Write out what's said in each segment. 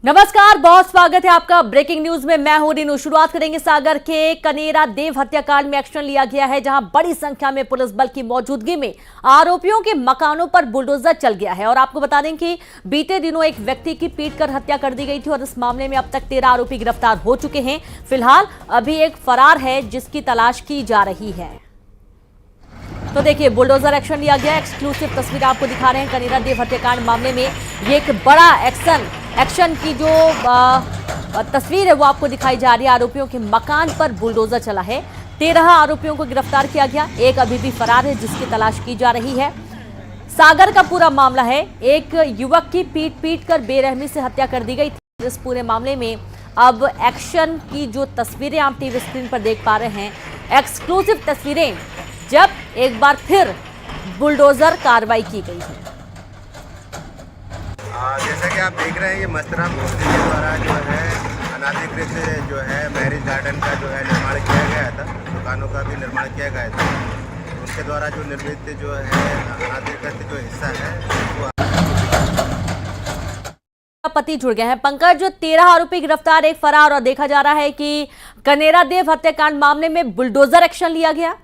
नमस्कार, बहुत स्वागत है आपका ब्रेकिंग न्यूज में। मैं हूं रीनू। शुरुआत करेंगे सागर के कनेरा देव हत्याकांड में एक्शन लिया गया है, जहां बड़ी संख्या में पुलिस बल की मौजूदगी में आरोपियों के मकानों पर बुलडोजर चल गया है। और आपको बता दें कि बीते दिनों एक व्यक्ति की पीट कर हत्या कर दी गई थी और इस मामले में अब तक 13 आरोपी गिरफ्तार हो चुके हैं। फिलहाल अभी एक फरार है जिसकी तलाश की जा रही है। तो देखिए, बुलडोजर एक्शन लिया गया। एक्सक्लूसिव तस्वीर आपको दिखा रहे हैं कनेरा देव हत्याकांड मामले में। ये एक बड़ा एक्शन की जो तस्वीर है वो आपको दिखाई जा रही है। आरोपियों के मकान पर बुलडोजर चला है। 13 आरोपियों को गिरफ्तार किया गया, एक अभी भी फरार है जिसकी तलाश की जा रही है। सागर का पूरा मामला है। एक युवक की पीट कर बेरहमी से हत्या कर दी गई थी। इस पूरे मामले में अब एक्शन की जो तस्वीरें आप टीवी स्क्रीन पर देख पा रहे हैं, एक्सक्लूसिव तस्वीरें, जब एक बार फिर बुलडोजर कार्रवाई की गई है। जैसा कि आप देख रहे हैं, ये मस्तराम गोष्ठी के द्वारा जो है अनाधिकृत जो है मैरिज गार्डन का जो है निर्माण किया गया था। दुकानों का भी निर्माण किया गया था। उनके द्वारा जो निर्मित जो है अनाधिकृत जो हिस्सा है वो पति जुड़ गए हैं। पंकज, 13 आरोपी गिरफ्तार, एक फरार, और देखा जा रहा है कि कनेरा देव हत्याकांड मामले में बुलडोजर एक्शन लिया गया।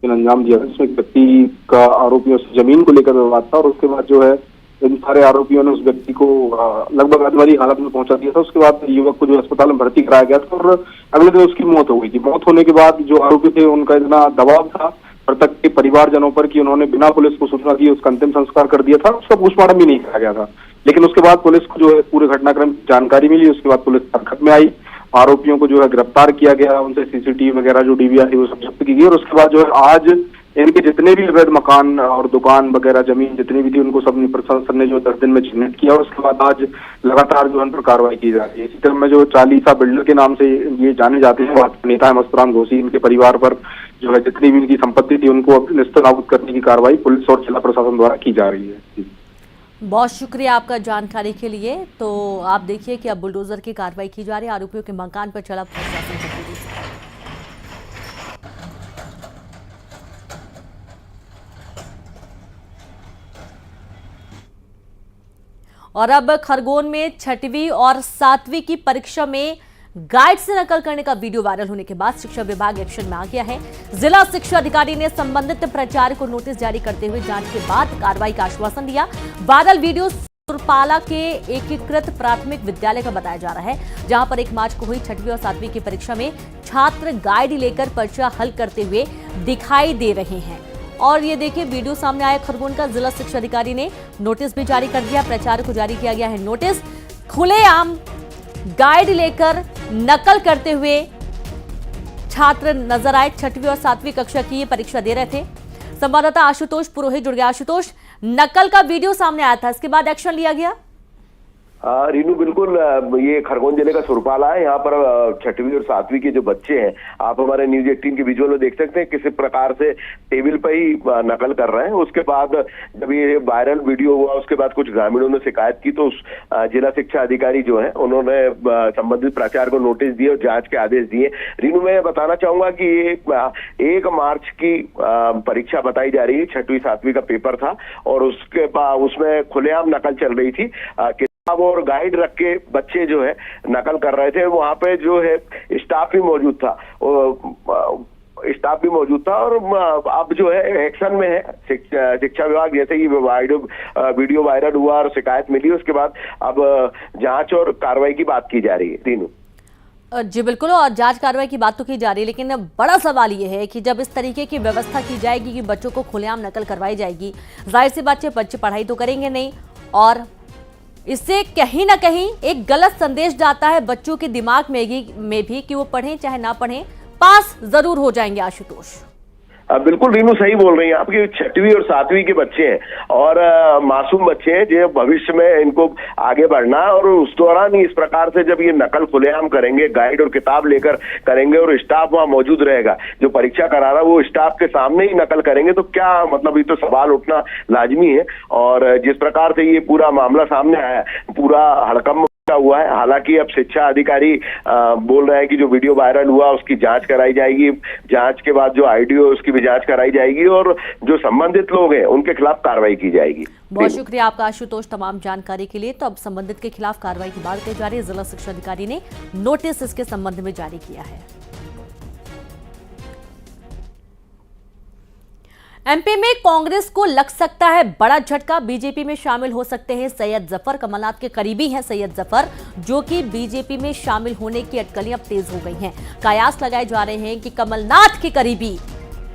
अंजाम दिया, इसमें एक व्यक्ति का आरोपियों से जमीन को लेकर विवाद था और उसके बाद जो है इन सारे आरोपियों ने उस व्यक्ति को लगभग अधमरी हालत में पहुंचा दिया था। उसके बाद युवक को जो अस्पताल में भर्ती कराया गया था और अगले दिन उसकी मौत हो गई थी। मौत होने के बाद जो आरोपी थे उनका इतना दबाव था मृतक के परिवारजनों पर कि उन्होंने बिना पुलिस को सूचना दिए उसका अंतिम संस्कार कर दिया था। उसका पोस्टमार्टम भी नहीं कराया गया था। लेकिन उसके बाद पुलिस को जो है पूरे घटनाक्रम की जानकारी मिली। उसके बाद पुलिस हरकत में आई, आरोपियों को जो है गिरफ्तार किया गया, उनसे सीसीटीवी वगैरह जो डीवीआर थी वो सब जब्त की गई। और उसके बाद जो है आज इनके जितने भी अवैध मकान और दुकान वगैरह जमीन जितनी भी थी उनको सब प्रशासन ने जो 10 दिन में चिन्हित किया। और उसके बाद आज लगातार जो उन पर कार्रवाई की जा रही है। इसी क्रम में जो चालीसा बिल्डर के नाम से ये जाने जाते हैं नेता है मस्तराम घोसी, इनके परिवार पर जो है जितनी भी इनकी संपत्ति थी उनको निस्तनाबूद करने की कार्रवाई पुलिस और जिला प्रशासन द्वारा की जा रही है। बहुत शुक्रिया आपका जानकारी के लिए। तो आप देखिए कि अब बुलडोजर की कार्रवाई की जा रही है। आरोपियों के मकान पर चला प्रशासन का बुलडोजर। और अब खरगोन में 6वीं और 7वीं की परीक्षा में गाइड से नकल करने का वीडियो वायरल होने के बाद शिक्षा विभाग एक्शन में आ गया है। जिला शिक्षा अधिकारी ने संबंधित प्राचार्य को नोटिस जारी करते हुए जांच के बाद कार्रवाई का आश्वासन दिया। वायरल वीडियो सुरपाला के एकीकृत प्राथमिक विद्यालय का बताया जा रहा है, जहां पर 1 मार्च को हुई 6वीं और 7वीं की परीक्षा में छात्र गाइड लेकर पर्चा हल करते हुए दिखाई दे रहे हैं। और ये देखिए, वीडियो सामने आया खरगोन का। जिला शिक्षा अधिकारी ने नोटिस भी जारी कर दिया। प्राचार्य को जारी किया गया है नोटिस। खुलेआम गाइड लेकर नकल करते हुए छात्र नजर आए। 6वीं और 7वीं कक्षा की ये परीक्षा दे रहे थे। संवाददाता आशुतोष पुरोहित जुड़ गया। आशुतोष, नकल का वीडियो सामने आया था, इसके बाद एक्शन लिया गया? रीनू, बिल्कुल। ये खरगोन जिले का सुरपाला है। यहाँ पर 6वीं और 7वीं के जो बच्चे हैं, आप हमारे न्यूज 18 के विजुअल में देख सकते हैं किसी प्रकार से टेबल पर ही नकल कर रहे हैं। उसके बाद जब ये वायरल वीडियो हुआ, उसके बाद कुछ ग्रामीणों ने शिकायत की तो जिला शिक्षा अधिकारी जो है उन्होंने संबंधित प्राचार्य को नोटिस दिए और जांच के आदेश दिए। रीनू, मैं बताना चाहूंगा कि 1 मार्च की परीक्षा बताई जा रही है। 6वीं 7वीं का पेपर था और उसके बाद उसमें खुलेआम नकल चल रही थी। और गाइड रख के बच्चे जो है नकल कर रहे थे। वहां पे जो है स्टाफ भी मौजूद था और अब जो है एक्शन में है शिक्षा विभाग। जैसे ही वीडियो वायरल हुआ और शिकायत मिली, उसके बाद अब जांच और कार्रवाई की बात की जा रही है। तीनों जी बिल्कुल, और जांच कार्रवाई की बात तो की जा रही है, लेकिन बड़ा सवाल ये है कि जब इस तरीके की व्यवस्था की जाएगी कि बच्चों को खुलेआम नकल करवाई जाएगी, जाहिर सी बात है बच्चे पढ़ाई तो करेंगे नहीं, और इससे कहीं ना कहीं एक गलत संदेश जाता है बच्चों के दिमाग में भी कि वो पढ़ें चाहे ना पढ़ें, पास जरूर हो जाएंगे। आशुतोष, बिल्कुल रीनू, सही बोल रही हैं आपकी। 6वीं और 7वीं के बच्चे हैं और मासूम बच्चे हैं जो भविष्य में इनको आगे बढ़ना है। और उस दौरान ही इस प्रकार से जब ये नकल खुलेआम करेंगे, गाइड और किताब लेकर करेंगे और स्टाफ वहां मौजूद रहेगा, जो परीक्षा करा रहा है वो स्टाफ के सामने ही नकल करेंगे, तो क्या मतलब, ये तो सवाल उठना लाजमी है। और जिस प्रकार से ये पूरा मामला सामने आया, पूरा हड़कंप हुआ है। हालांकि अब शिक्षा अधिकारी बोल रहे हैं कि जो वीडियो वायरल हुआ उसकी जांच कराई जाएगी, जांच के बाद जो आईडियो है उसकी भी जांच कराई जाएगी और जो संबंधित लोग हैं उनके खिलाफ कार्रवाई की जाएगी। बहुत शुक्रिया आपका आशुतोष तमाम जानकारी के लिए। तो अब संबंधित के खिलाफ कार्रवाई की बात की जा रही है। जिला शिक्षा अधिकारी ने नोटिस इसके संबंध में जारी किया है। एमपी में कांग्रेस को लग सकता है बड़ा झटका। बीजेपी में शामिल हो सकते हैं सैयद जफर। कमलनाथ के करीबी हैं सैयद जफर, जो कि बीजेपी में शामिल होने की अटकलें अब तेज हो गई हैं। कयास लगाए जा रहे हैं कि कमलनाथ के करीबी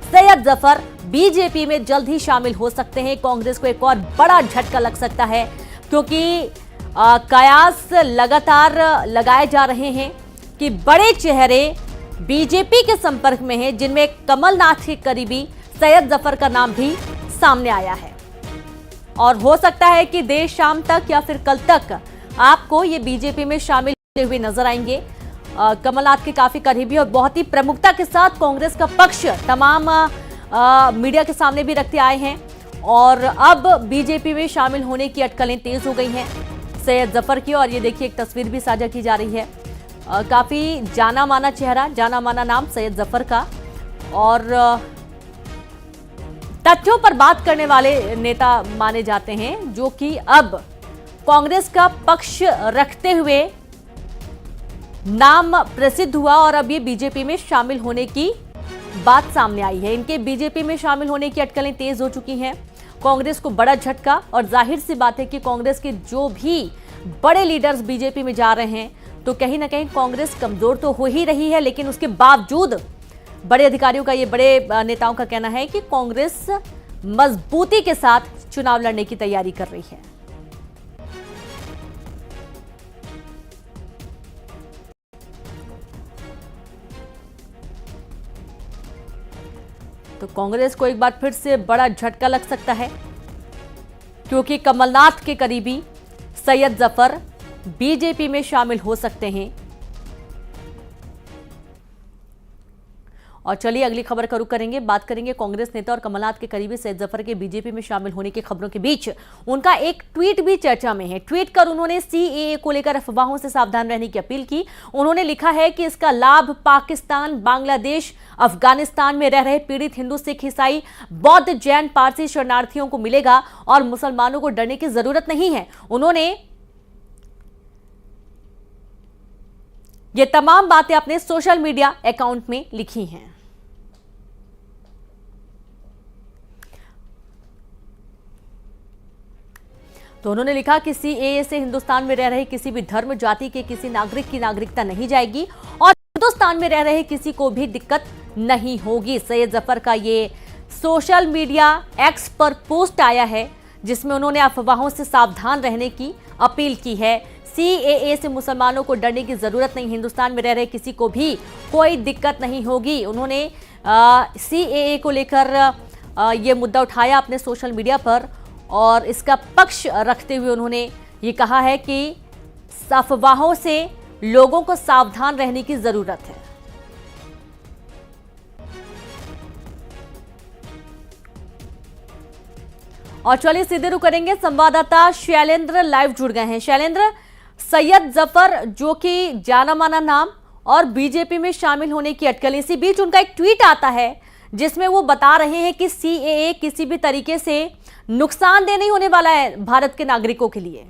सैयद जफर बीजेपी में जल्द ही शामिल हो सकते हैं। कांग्रेस को एक और बड़ा झटका लग सकता है, क्योंकि कयास लगातार लगाए जा रहे हैं कि बड़े चेहरे बीजेपी के संपर्क में हैं, जिनमें कमलनाथ के करीबी सैयद जफर का नाम भी सामने आया है। और हो सकता है कि देर शाम तक या फिर कल तक आपको ये बीजेपी में शामिल होते हुए नजर आएंगे। कमलनाथ के काफी करीबी और बहुत ही प्रमुखता के साथ कांग्रेस का पक्ष तमाम मीडिया के सामने भी रखते आए हैं और अब बीजेपी में शामिल होने की अटकलें तेज हो गई हैं सैयद जफर की। और ये देखिए एक तस्वीर भी साझा की जा रही है। काफी जाना माना चेहरा, जाना माना नाम सैयद जफर का, और तथ्यों पर बात करने वाले नेता माने जाते हैं, जो कि अब कांग्रेस का पक्ष रखते हुए नाम प्रसिद्ध हुआ और अब ये बीजेपी में शामिल होने की बात सामने आई है। इनके बीजेपी में शामिल होने की अटकलें तेज हो चुकी हैं। कांग्रेस को बड़ा झटका, और जाहिर सी बात है कि कांग्रेस के जो भी बड़े लीडर्स बीजेपी में जा रहे हैं तो कहीं ना कहीं कांग्रेस कमजोर तो हो ही रही है, लेकिन उसके बावजूद बड़े अधिकारियों का, ये बड़े नेताओं का कहना है कि कांग्रेस मजबूती के साथ चुनाव लड़ने की तैयारी कर रही है। तो कांग्रेस को एक बार फिर से बड़ा झटका लग सकता है, क्योंकि कमलनाथ के करीबी सैयद जफर बीजेपी में शामिल हो सकते हैं। और चलिए अगली खबर का रुख करेंगे। बात करेंगे कांग्रेस नेता और कमलनाथ के करीबी सैयद जफर के बीजेपी में शामिल होने की खबरों के बीच उनका एक ट्वीट भी चर्चा में है। ट्वीट कर उन्होंने सीएए को लेकर अफवाहों से सावधान रहने की अपील की। उन्होंने लिखा है कि इसका लाभ पाकिस्तान, बांग्लादेश, अफगानिस्तान में रह रहे पीड़ित हिंदू, सिख, ईसाई, बौद्ध, जैन, पारसी शरणार्थियों को मिलेगा और मुसलमानों को डरने की जरूरत नहीं है। उन्होंने ये तमाम बातें अपने सोशल मीडिया अकाउंट में लिखी हैं। तो उन्होंने लिखा कि सीएए से हिंदुस्तान में रह रहे किसी भी धर्म, जाति के किसी नागरिक की नागरिकता नहीं जाएगी और हिंदुस्तान में रह रहे किसी को भी दिक्कत नहीं होगी। सैयद जफर का ये सोशल मीडिया एक्स पर पोस्ट आया है, जिसमें उन्होंने अफवाहों से सावधान रहने की अपील की है। सीएए से मुसलमानों को डरने की जरूरत नहीं, हिंदुस्तान में रह रहे किसी को भी कोई दिक्कत नहीं होगी। उन्होंने सीएए को लेकर ये मुद्दा उठाया अपने सोशल मीडिया पर और इसका पक्ष रखते हुए उन्होंने ये कहा है कि अफवाहों से लोगों को सावधान रहने की जरूरत है। और चलिए सीधे रुख करेंगे, संवाददाता शैलेंद्र लाइव जुड़ गए हैं। शैलेंद्र, सैयद जफर जो कि जाना माना नाम और बीजेपी में शामिल होने की अटकल, इसी बीच उनका एक ट्वीट आता है जिसमें वो बता रहे हैं कि सीएए किसी भी तरीके से नुकसानदेह नहीं होने वाला है भारत के नागरिकों के लिए।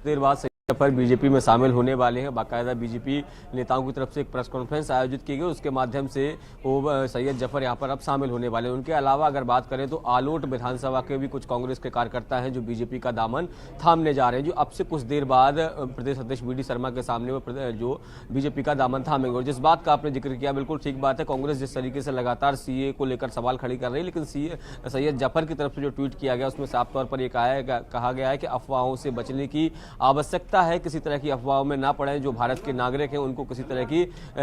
देर बाद सैयद जफर बीजेपी में शामिल होने वाले हैं। बाकायदा बीजेपी नेताओं की तरफ से एक प्रेस कॉन्फ्रेंस आयोजित की गई, उसके माध्यम से वो सैयद जफर यहां पर अब शामिल होने वाले हैं। उनके अलावा अगर बात करें तो आलोट विधानसभा के भी कुछ कांग्रेस के कार्यकर्ता हैं जो बीजेपी का दामन थामने जा रहे हैं, जो अब से कुछ देर बाद प्रदेश अध्यक्ष वी डी शर्मा के सामने वो जो बीजेपी का दामन थामेंगे। और जिस बात का आपने जिक्र किया, बिल्कुल ठीक बात है। कांग्रेस जिस तरीके से लगातार सीए को लेकर सवाल खड़ी कर रही है, लेकिन सैयद जफर की तरफ से जो ट्वीट किया गया उसमें साफ तौर पर यह कहा गया है कि अफवाहों से बचने की आवश्यकता लगता है किसी तरह की अफवाहों में ना पड़े। जो भारत के नागरिक हैं उनको किसी तरह की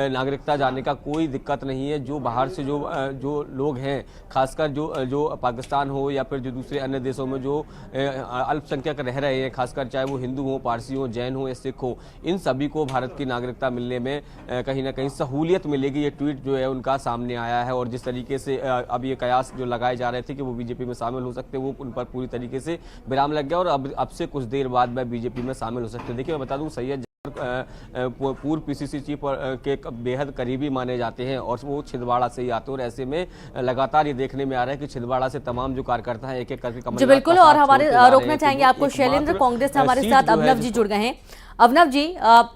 नागरिकता जाने का कोई दिक्कत नहीं है। जो बाहर से जो लोग हैं, खासकर जो पाकिस्तान हो या फिर जो दूसरे अन्य देशों में जो अल्पसंख्यक रह रहे हैं, खासकर चाहे वो हिंदू हो, पारसी हो, जैन हो या सिख हो, इन सभी को भारत की नागरिकता मिलने में कहीं ना कहीं सहूलियत मिलेगी। ये ट्वीट जो है उनका सामने आया है और जिस तरीके से अब ये कयास जो लगाए जा रहे थे कि वो बीजेपी में शामिल हो सकते हैं, वो उन पर पूरी तरीके से विराम लग गया और अब से कुछ देर बाद में बीजेपी में शामिल हो सकते हैं। देखिए, मैं बता दूं, सैयद पूर्व पीसीसी चीफ के बेहद करीबी माने जाते हैं और वो छिंदवाड़ा से ही आते हैं और ऐसे में लगातार ये देखने में आ रहा है कि छिंदवाड़ा से तमाम जो कार्यकर्ता हैं एक एक करके जी बिल्कुल। और हमारे रोकना चाहेंगे आपको शैलेंद्र, कांग्रेस से हमारे साथ अभिनव जी जुड़ गए हैं। अभिनव जी,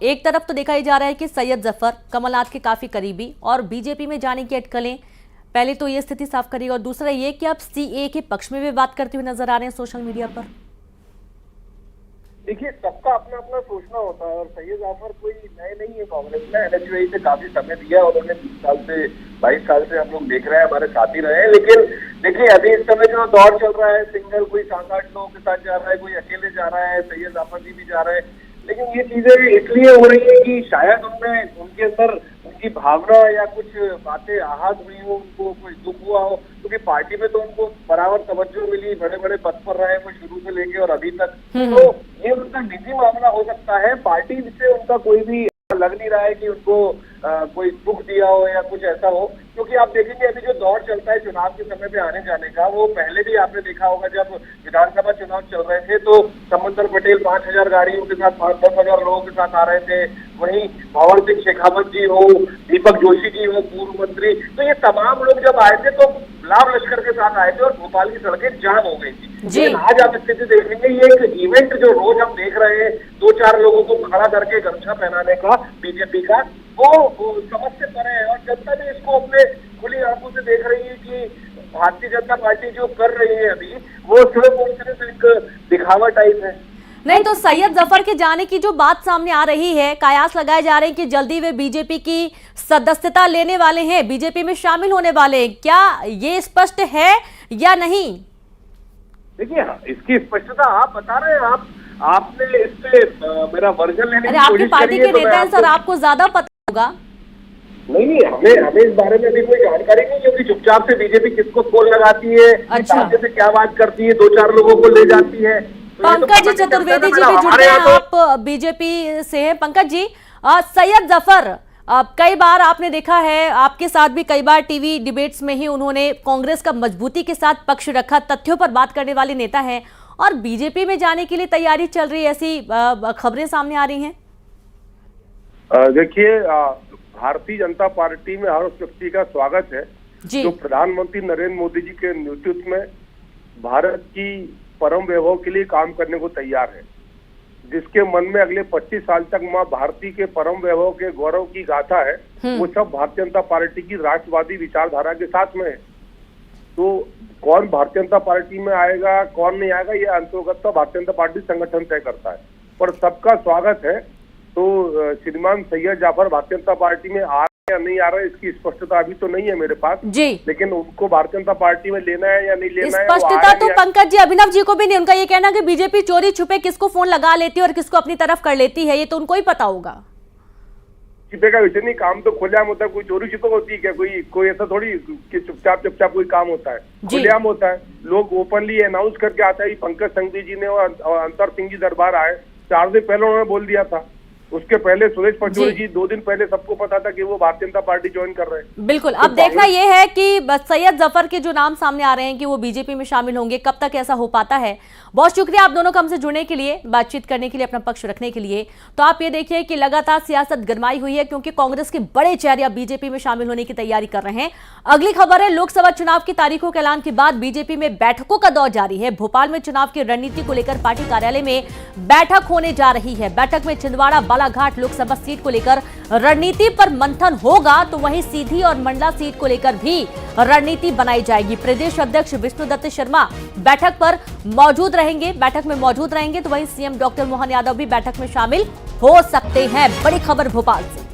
एक तरफ तो देखा ही जा रहा है कि सैयद जफर कमलनाथ के काफी करीबी और बीजेपी में जाने की अटकलें, पहले तो ये स्थिति साफ करिए और दूसरा ये कि आप सीए के पक्ष में भी बात करते हुए नजर आ रहे हैं सोशल मीडिया पर। देखिए, सबका अपना अपना सोचना होता है और सैयद जाफर कोई नए नहीं है कांग्रेस में। एनएचयूआई से काफी समय दिया और उन्होंने 20 साल से 22 साल से हम लोग देख रहे हैं, हमारे साथी रहे हैं। लेकिन देखिए, अभी इस समय जो दौर चल रहा है, सिंगल कोई 7-8 लोगों के साथ जा रहा है, कोई अकेले जा रहा है, सैयद जाफर जी भी जा रहे हैं। लेकिन ये चीजें इसलिए हो रही है कि शायद उनके अंदर उनकी भावना या कुछ बातें आहत हुई हो, उनको कोई दुख हुआ हो, क्योंकि पार्टी में तो उनको बराबर तवज्जो मिली, बड़े बड़े पद पर रहे वो शुरू से लेके और अभी तक। तो ये उनका निजी मामला हो सकता है, पार्टी से उनका कोई भी लग नहीं रहा है कि उनको कोई दुख दिया हो या कुछ ऐसा हो। क्योंकि आप देखेंगे अभी जो दौर चलता है चुनाव के समय पे आने जाने का, वो पहले भी आपने देखा होगा जब विधानसभा चुनाव चल रहे थे तो समंदर पटेल 5000 गाड़ियों के साथ 10,000 लोगों के साथ आ रहे थे। वहीं भंवर सिंह शेखावत जी हो, दीपक जोशी जी हो, पूर्व मंत्री, तो ये तमाम लोग जब आए थे तो लाभ लश्कर के साथ आए थे और भोपाल की सड़कें जाम हो गई थी। लेकिन आज आप स्थिति देखेंगे, ये एक इवेंट जो रोज हम देख रहे हैं, 2-4 लोगों को खड़ा करके गमछा पहनाने का बीजेपी का, वो समझ से परे है। और जनता भी इसको अपने खुली आंखों से देख रही है कि भारतीय जनता पार्टी जो कर रही है अभी, वो सिर्फ और सिर्फ एक दिखावा टाइप है। नहीं तो सैयद जफर के जाने की जो बात सामने आ रही है, कयास लगाए जा रहे हैं कि जल्दी वे बीजेपी की सदस्यता लेने वाले हैं, बीजेपी में शामिल होने वाले हैं, क्या ये स्पष्ट है या नहीं? देखिए, इसकी स्पष्टता आप बता रहे हैं, आपने इस पे मेरा वर्जन लेने अरे आपकी पार्टी के नेता हैं सर, आपको ज्यादा पता होगा। नहीं, हमें इस बारे में अभी कोई जानकारी नहीं, क्योंकि चुपचाप से बीजेपी किसको फोन लगाती है, अच्छा, से क्या बात करती है, 2-4 लोगों को ले जाती है। पंकज जी चतुर्वेदी जी भी जुड़ गए हैं, आप बीजेपी से हैं। पंकज जी, सैयद जफर कई बार आपने देखा है, आपके साथ भी कई बार टीवी डिबेट्स में ही उन्होंने कांग्रेस का मजबूती के साथ पक्ष रखा, तथ्यों पर बात करने वाले नेता हैं और बीजेपी में जाने के लिए तैयारी चल रही है, ऐसी खबरें सामने आ रही हैं। देखिए, भारतीय जनता पार्टी में हर उस व्यक्ति का स्वागत है जो प्रधानमंत्री नरेंद्र मोदी जी के नेतृत्व में भारत की परम वैभव के लिए काम करने को तैयार है, जिसके मन में अगले 25 साल तक मां भारती के परम वैभव के गौरव की गाथा है, वो सब भारतीय जनता पार्टी की राष्ट्रवादी विचारधारा के साथ में है। तो कौन भारतीय जनता पार्टी में आएगा, कौन नहीं आएगा, ये अंतर्गत तो भारतीय जनता पार्टी संगठन तय करता है, पर सबका स्वागत है। तो श्रीमान सैयद जाफर भारतीय जनता पार्टी में आ रहे या नहीं आ रहे, इसकी स्पष्टता अभी तो नहीं है मेरे पास जी, लेकिन उनको भारतीय जनता पार्टी में लेना है या नहीं लेना है, स्पष्टता तो पंकज जी अभिनव जी को भी नहीं। उनका ये कहना कि बीजेपी चोरी छुपे किसको फोन लगा लेती है और किसको अपनी तरफ कर लेती है, ये तो उनको ही पता होगा। छिपे का विषय नहीं, काम तो खुलेआम होता है, कोई चोरी छिपे होती है क्या? कोई ऐसा थोड़ी कि चुपचाप कोई काम होता है, खुलेआम होता है। लोग ओपनली अनाउंस करके आता है। पंकज संघवी जी ने और अंतर सिंह जी दरबार आए, 4 दिन पहले उन्होंने बोल दिया था। उसके पहले सुरेश पचौरी जी 2 दिन पहले सबको पता था कि वो भारतीय जनता पार्टी ज्वाइन कर रहे हैं। बिल्कुल, अब देखना यह है कि सैयद जफर के जो नाम सामने आ रहे हैं कि वो बीजेपी में शामिल होंगे, कब तक ऐसा हो पाता है। बहुत शुक्रिया आप दोनों को हमसे जुड़ने के लिए, बातचीत करने के लिए, अपना पक्ष रखने के लिए। तो आप ये देखिए कि लगातार सियासत गरमाई हुई है क्योंकि कांग्रेस के बड़े चेहरे अब बीजेपी में शामिल होने की तैयारी कर रहे हैं। अगली खबर है, लोकसभा चुनाव की तारीखों के ऐलान के बाद बीजेपी में बैठकों का दौर जारी है। भोपाल में चुनाव की रणनीति को लेकर पार्टी कार्यालय में बैठक होने जा रही है। बैठक में छिंदवाड़ा बालाघाट लोकसभा सीट को लेकर रणनीति पर मंथन होगा, तो वहीं सीधी और मंडला सीट को लेकर भी रणनीति बनाई जाएगी। प्रदेश अध्यक्ष विष्णुदत्त शर्मा बैठक पर मौजूद रहेंगे, बैठक में मौजूद रहेंगे, तो वहीं सीएम डॉक्टर मोहन यादव भी बैठक में शामिल हो सकते हैं। बड़ी खबर भोपाल से।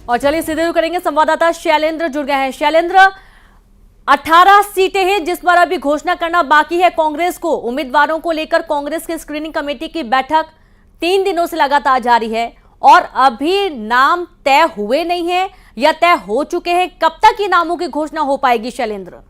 और चलिए सीधे रुख करेंगे, संवाददाता शैलेंद्र जुड़ गए हैं। शैलेंद्र, 18 सीटें हैं जिस पर अभी घोषणा करना बाकी है कांग्रेस को। उम्मीदवारों को लेकर कांग्रेस की स्क्रीनिंग कमेटी की बैठक 3 दिनों से लगातार जारी है और अभी नाम तय हुए नहीं है या तय हो चुके हैं। कब तक ये नामों की घोषणा हो पाएगी शैलेंद्र?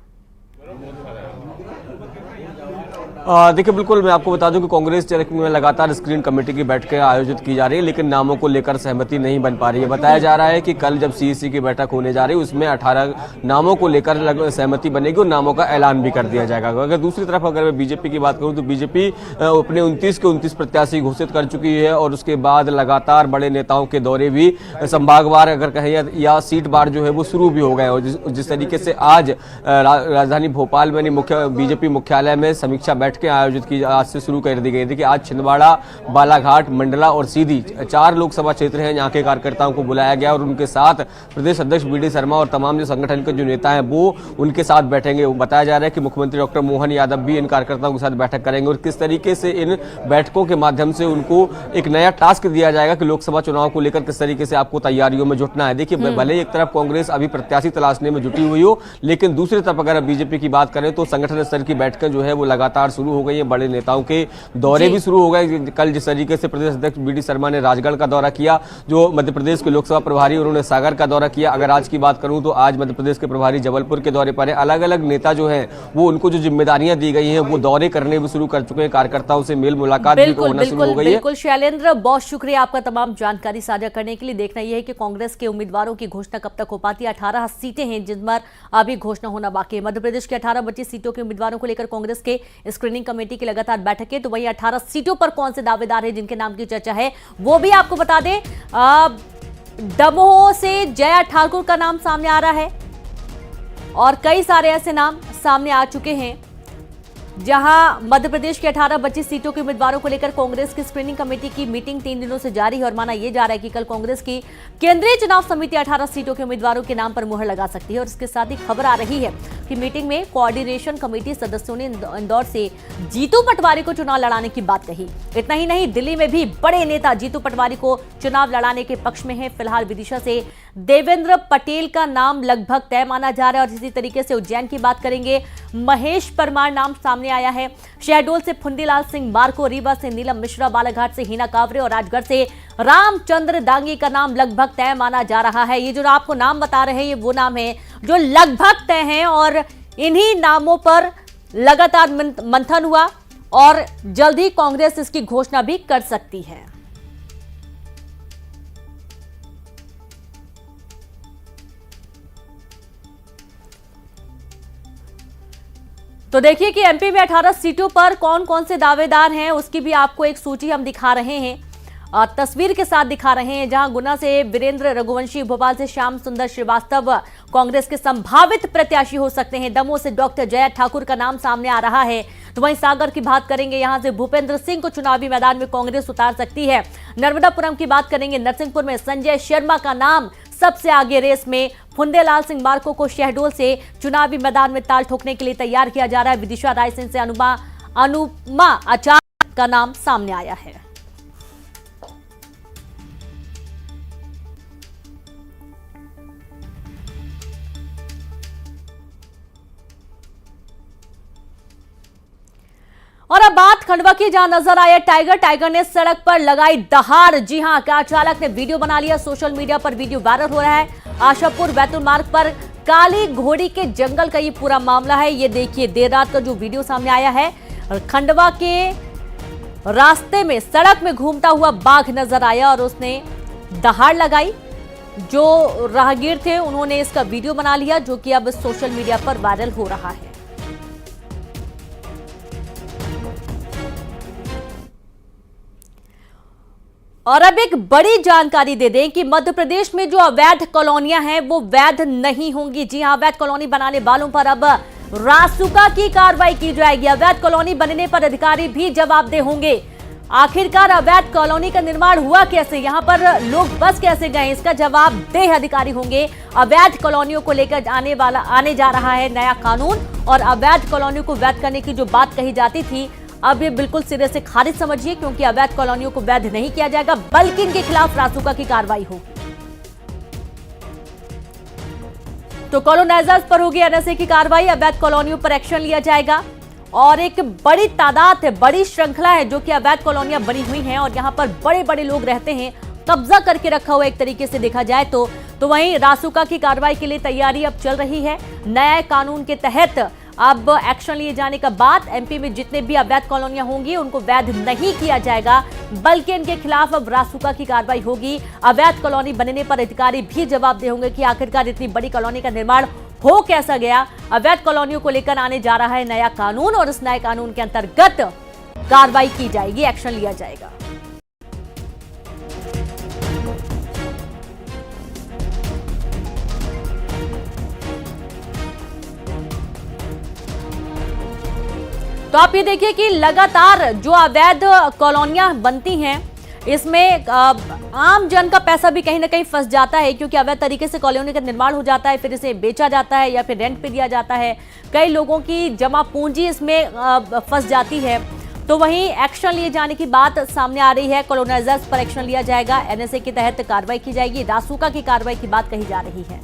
देखिए, बिल्कुल मैं आपको बता दूं कि कांग्रेस में लगातार स्क्रीन कमेटी की बैठकें आयोजित की जा रही है, लेकिन नामों को लेकर सहमति नहीं बन पा रही है। बताया जा रहा है कि कल जब सीईसी की बैठक होने जा रही है उसमें 18 नामों को लेकर सहमति बनेगी और नामों का ऐलान भी कर दिया जाएगा। अगर दूसरी तरफ अगर मैं बीजेपी की बात करूं तो बीजेपी अपने 29 के 29 प्रत्याशी घोषित कर चुकी है और उसके बाद लगातार बड़े नेताओं के दौरे भी संभागवार अगर कहें या सीट बार जो है वो शुरू भी हो गए। और जिस तरीके से आज राजधानी भोपाल में बीजेपी मुख्यालय में समीक्षा के आयोजित की आज से शुरू कर दी गई। देखिए, आज छिंदवाड़ा, बालाघाट, मंडला और सीधी 4 लोकसभा क्षेत्र हैं जहां के कार्यकर्ताओं को बुलाया गया और उनके साथ प्रदेश अध्यक्ष बीडी शर्मा और तमाम जो संगठन के जो नेता हैं वो उनके साथ बैठेंगे। बताया जा रहा है कि मुख्यमंत्री डॉक्टर मोहन यादव भी इन कार्यकर्ताओं के साथ बैठक करेंगे और किस तरीके से इन बैठकों के माध्यम से उनको एक नया टास्क दिया जाएगा कि लोकसभा चुनाव को लेकर किस तरीके से आपको तैयारियों में जुटना है। देखिए, भले एक तरफ कांग्रेस अभी प्रत्याशी तलाशने में जुटी हुई हो, लेकिन दूसरी तरफ अगर बीजेपी की बात करें तो संगठन स्तर की बैठकें जो है वो लगातार शुरू हो गई है। बड़े नेताओं के दौरे भी शुरू हो गए। कल जिस तरीके से प्रदेश अध्यक्ष बीडी शर्मा ने राजगढ़ का दौरा किया, जो मध्य प्रदेश के लोकसभा प्रभारी, उन्होंने सागर का दौरा किया। अगर आज की बात करूं तो आज मध्य प्रदेश के प्रभारी जबलपुर के दौरे पर है। अलग अलग नेता जो हैं वो उनको जो जिम्मेदारियां दी गई हैं वो दौरे करने भी शुरू कर चुके हैं। कार्यकर्ताओं से मेल मुलाकात भी होना शुरू हो गई है। बिल्कुल शैलेंद्र, बहुत शुक्रिया आपका तमाम जानकारी साझा करने के लिए। देखना यह है कि कांग्रेस के उम्मीदवारों की घोषणा कब तक हो पाती है। 18 सीटें हैं जिन पर अभी घोषणा होना बाकी है। मध्य प्रदेश के 18 बची सीटों के उम्मीदवारों को लेकर कांग्रेस के स्क्रीनिंग कमेटी की लगातार बैठकें, तो वहीं 18 सीटों पर कौन से दावेदार हैं जिनके नाम की चर्चा है वो भी आपको बता दें। दमोह से जया ठाकुर का नाम सामने आ रहा है और कई सारे ऐसे नाम सामने आ चुके हैं जहां मध्य प्रदेश के 18 बची सीटों के उम्मीदवारों को लेकर कांग्रेस की स्क्रीनिंग कमेटी की मीटिंग 3 दिनों से जारी है और माना यह जा रहा है कि कल कांग्रेस की केंद्रीय चुनाव समिति 18 सीटों के उम्मीदवारों के नाम पर मुहर लगा सकती है। और इसके साथ ही खबर आ rही है कि मीटिंग में कोऑर्डिनेशन कमेटी सदस्यों ने इंदौर से जीतू पटवारी को चुनाव लड़ाने की बात कही। इतना ही नहीं, दिल्ली में भी बड़े नेता जीतू पटवारी को चुनाव लड़ाने के पक्ष में है। फिलहाल विदिशा से देवेंद्र पटेल का नाम लगभग तय माना जा रहा है। और इसी तरीके से उज्जैन की बात करेंगे, महेश परमार नाम सामने आया है। शहडोल से फुंदीलाल सिंह मार्को, रीवा से नीलम मिश्रा, बालाघाट से हिना कावरे और राजगढ़ से रामचंद्र दांगी का नाम लगभग तय माना जा रहा है। ये जो आपको नाम बता रहे हैं ये वो नाम है जो लगभग तय हैं और इन्हीं नामों पर लगातार मंथन हुआ और जल्द ही कांग्रेस इसकी घोषणा भी कर सकती है। तो देखिए कि एमपी में 18 सीटों पर कौन कौन से दावेदार हैं उसकी भी आपको एक सूची हम दिखा रहे हैं, तस्वीर के साथ दिखा रहे हैं। जहां गुना से वीरेंद्र रघुवंशी, भोपाल से श्याम सुंदर श्रीवास्तव कांग्रेस के संभावित प्रत्याशी हो सकते हैं। दमोह से डॉक्टर जया ठाकुर का नाम सामने आ रहा है। तो वहीं सागर की बात करेंगे, यहां से भूपेंद्र सिंह को चुनावी मैदान में कांग्रेस उतार सकती है। नर्मदापुरम की बात करेंगे, नरसिंहपुर में संजय शर्मा का नाम सबसे आगे रेस में। फुंदेलाल सिंह मार्को को शहडोल से चुनावी मैदान में ताल ठोकने के लिए तैयार किया जा रहा है। विदिशा रायसेन से अनुमा आचार्य का नाम सामने आया है। और अब बात खंडवा की, जहां नजर आया टाइगर ने सड़क पर लगाई दहाड़। जी हां, कार चालक ने वीडियो बना लिया, सोशल मीडिया पर वीडियो वायरल हो रहा है। आशापुर बैतूल मार्ग पर काली घोड़ी के जंगल का ये पूरा मामला है। ये देखिए, देर रात का जो वीडियो सामने आया है, खंडवा के रास्ते में सड़क में घूमता हुआ बाघ नजर आया और उसने दहाड़ लगाई। जो राहगीर थे उन्होंने इसका वीडियो बना लिया, जो कि अब सोशल मीडिया पर वायरल हो रहा है। और अब एक बड़ी जानकारी दे दें कि मध्य प्रदेश में जो अवैध कॉलोनियां हैं वो वैध नहीं होंगी। जी हां, अवैध कॉलोनी बनाने वालों पर अब रासुका की कार्रवाई की जाएगी। अवैध कॉलोनी बनने पर अधिकारी भी जवाबदेह होंगे। आखिरकार अवैध कॉलोनी का निर्माण हुआ कैसे, यहां पर लोग बस कैसे गए, इसका जवाबदेह अधिकारी होंगे। अवैध कॉलोनियों को लेकर आने जा रहा है नया कानून और अवैध कॉलोनियों को वैध करने की जो बात कही जाती थी अब ये बिल्कुल सिरे से खारिज समझिए, क्योंकि अवैध कॉलोनियों को वैध नहीं किया जाएगा बल्कि इनके खिलाफ रासुका की कार्रवाई होगी। तो कॉलोनाइजर्स पर होगी एनएसए की कार्रवाई, अवैध कॉलोनियों पर एक्शन लिया जाएगा और एक बड़ी तादाद है, बड़ी श्रृंखला है जो कि अवैध कॉलोनियां बनी हुई हैं और यहां पर बड़े बड़े लोग रहते हैं, कब्जा करके रखा हुआ एक तरीके से देखा जाए तो वहीं रासुका की कार्रवाई के लिए तैयारी अब चल रही है। नए कानून के तहत अब एक्शन लिए जाने के बाद एमपी में जितने भी अवैध कॉलोनियां होंगी उनको वैध नहीं किया जाएगा, बल्कि इनके खिलाफ अब रासुका की कार्रवाई होगी। अवैध कॉलोनी बनने पर अधिकारी भी जवाबदेह होंगे कि आखिरकार इतनी बड़ी कॉलोनी का निर्माण हो कैसा गया। अवैध कॉलोनियों को लेकर आने जा रहा है नया कानून और इस नए कानून के अंतर्गत कार्रवाई की जाएगी, एक्शन लिया जाएगा। तो आप ये देखिए कि लगातार जो अवैध कॉलोनियां बनती हैं इसमें आम जन का पैसा भी कहीं ना कहीं फंस जाता है, क्योंकि अवैध तरीके से कॉलोनी का निर्माण हो जाता है, फिर इसे बेचा जाता है या फिर रेंट पे दिया जाता है। कई लोगों की जमा पूंजी इसमें फंस जाती है। तो वहीं एक्शन लिए जाने की बात सामने आ रही है, कॉलोनाइजर्स पर एक्शन लिया जाएगा, एनएसए के तहत कार्रवाई की जाएगी, रासुका की कार्रवाई की बात कही जा रही है।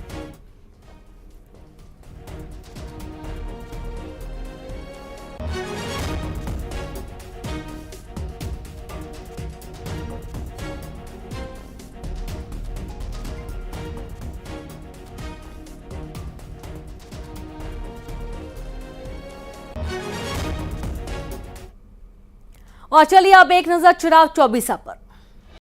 और चलिए अब एक नजर चुनाव 24 पर।